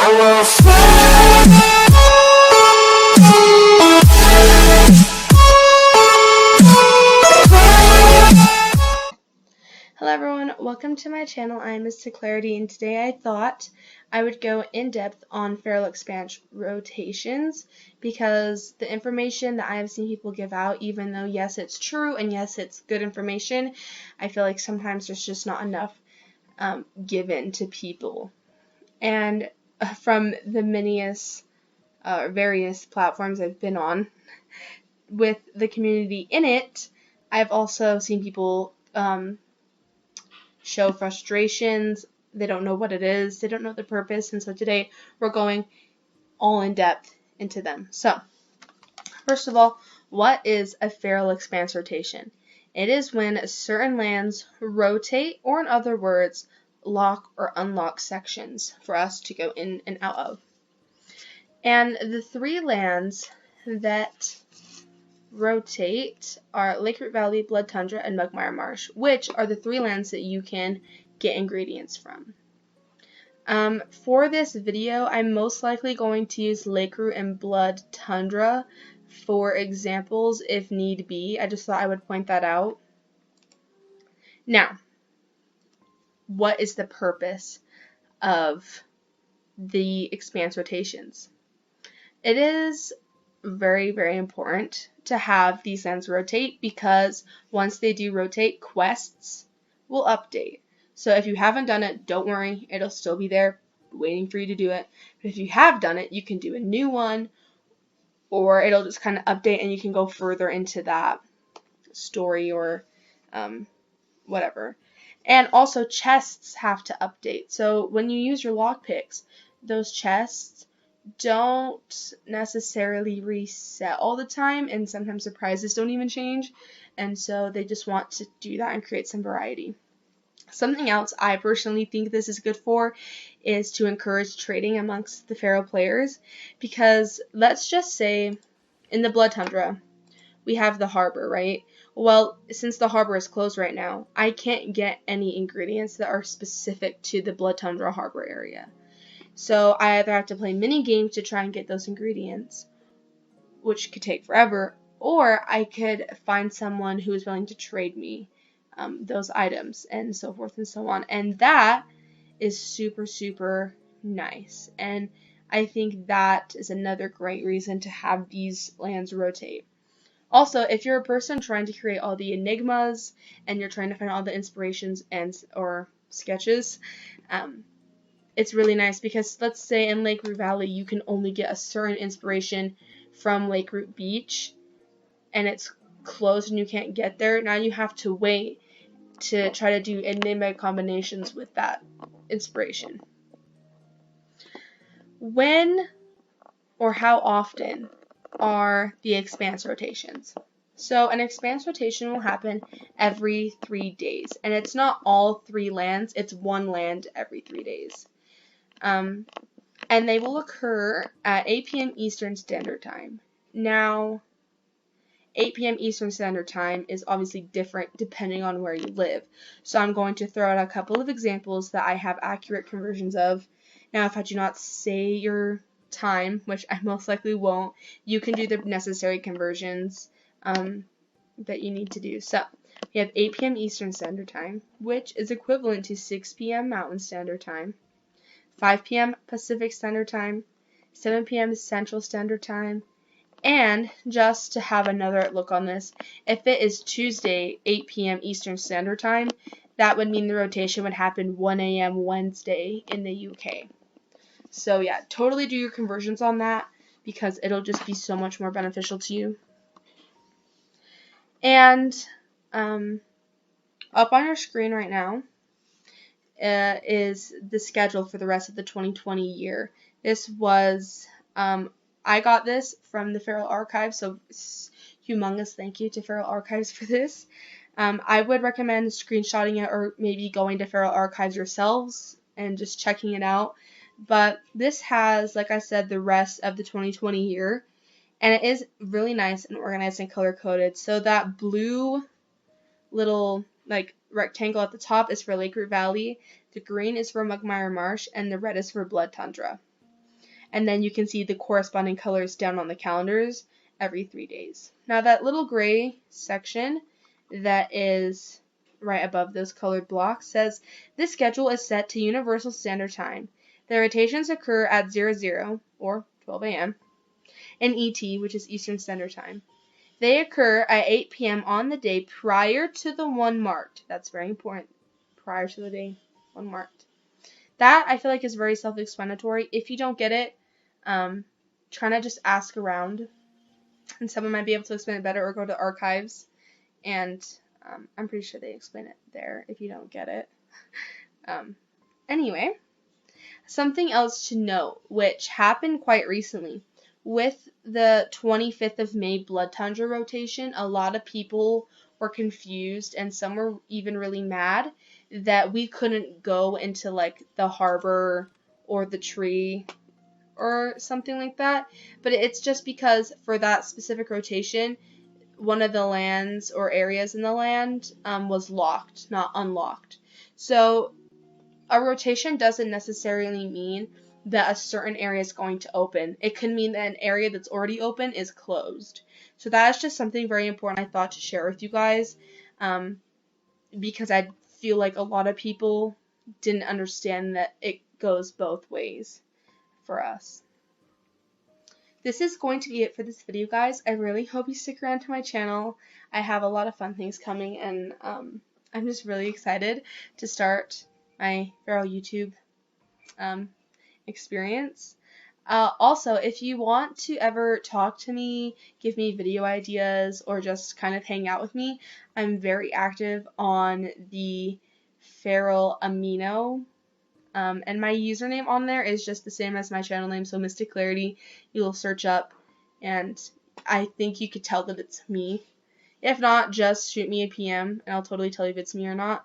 Hello everyone, welcome to my channel. I'm MysticKlarity, and today I thought I would go in depth on Fer.al Expanse rotations, because the information that I have seen people give out, even though yes it's true and yes it's good information, I feel like sometimes there's just not enough given to people. And from the various platforms I've been on with the community in it, I've also seen people show frustrations. They don't know what it is, they don't know the purpose, and so today we're going all in depth into them. So first of all, what is a Fer.al Expanse rotation? It is when certain lands rotate, or in other words, lock or unlock sections for us to go in and out of. And the three lands that rotate are Lake Root Valley, Blood Tundra, and Mugmire Marsh, which are the three lands that you can get ingredients from. For this video, I'm most likely going to use Lake Root and Blood Tundra for examples if need be. I just thought I would point that out. Now, what is the purpose of the Expanse rotations? It is very, very important to have these lands rotate, because once they do rotate, quests will update. So if you haven't done it, don't worry, it'll still be there waiting for you to do it. But if you have done it, you can do a new one, or it'll just kind of update and you can go further into that story or whatever. And also chests have to update. So when you use your lockpicks, those chests don't necessarily reset all the time, and sometimes the prizes don't even change, and so they just want to do that and create some variety. Something else I personally think this is good for is to encourage trading amongst the Fer.al players, because let's just say in the Blood Tundra we have the harbor, right? Well, since the harbor is closed right now, I can't get any ingredients that are specific to the Blood Tundra harbor area. So I either have to play mini games to try and get those ingredients, which could take forever, or I could find someone who is willing to trade me those items, and so forth and so on. And that is super, super nice. And I think that is another great reason to have these lands rotate. Also, if you're a person trying to create all the enigmas and you're trying to find all the inspirations and or sketches, it's really nice, because let's say in Lake Root Valley you can only get a certain inspiration from Lake Root Beach and it's closed and you can't get there. Now you have to wait to try to do enigma combinations with that inspiration. When or how often are the Expanse rotations? So an Expanse rotation will happen every 3 days, and it's not all 3 lands, it's one land every 3 days. And they will occur at 8 p.m. Eastern Standard Time. Now, 8 p.m. Eastern Standard Time is obviously different depending on where you live. So I'm going to throw out a couple of examples that I have accurate conversions of. Now, if I do not say your time, which I most likely won't, you can do the necessary conversions that you need to do. So we have 8 p.m. Eastern Standard Time, which is equivalent to 6 p.m. Mountain Standard Time, 5 p.m. Pacific Standard Time, 7 p.m. Central Standard Time, and just to have another look on this, if it is Tuesday, 8 p.m. Eastern Standard Time, that would mean the rotation would happen 1 a.m. Wednesday in the UK. So yeah, totally do your conversions on that, because it'll just be so much more beneficial to you. And up on your screen right now is the schedule for the rest of the 2020 year. This was, I got this from the Fer.al Archive, so humongous thank you to Fer.al Archives for this. I would recommend screenshotting it, or maybe going to Fer.al Archives yourselves and just checking it out. But this has, like I said, the rest of the 2020 year, and it is really nice and organized and color-coded. So that blue little rectangle at the top is for Lake Root Valley, the green is for Mugmire Marsh, and the red is for Blood Tundra. and then you can see the corresponding colors down on the calendars every 3 days. Now that little gray section that is right above those colored blocks says this schedule is set to Universal Standard Time. The rotations occur at 00 or 12 a.m. in ET, which is Eastern Standard Time. They occur at 8 p.m. on the day prior to the one marked. That's very important. Prior to the day one marked. That I feel like is very self-explanatory. If you don't get it, try to just ask around, and someone might be able to explain it better, or go to archives, and I'm pretty sure they explain it there if you don't get it. Anyway, something else to note, which happened quite recently. With the 25th of May Blood Tundra rotation, a lot of people were confused, and some were even really mad that we couldn't go into like the harbor or the tree or something like that. But it's just because for that specific rotation, one of the lands or areas in the land was locked, not unlocked. So a rotation doesn't necessarily mean that a certain area is going to open. It can mean that an area that's already open is closed. So that is just something very important I thought to share with you guys, because I feel like a lot of people didn't understand that it goes both ways for us. This is going to be it for this video, guys. I really hope you stick around to my channel. I have a lot of fun things coming, and I'm just really excited to start my Fer.al YouTube experience. Also, if you want to ever talk to me, give me video ideas, or just kind of hang out with me, I'm very active on the Fer.al Amino. And my username on there is just the same as my channel name, so MysticKlarity. You'll search up, and I think you could tell that it's me. If not, just shoot me a PM, and I'll totally tell you if it's me or not.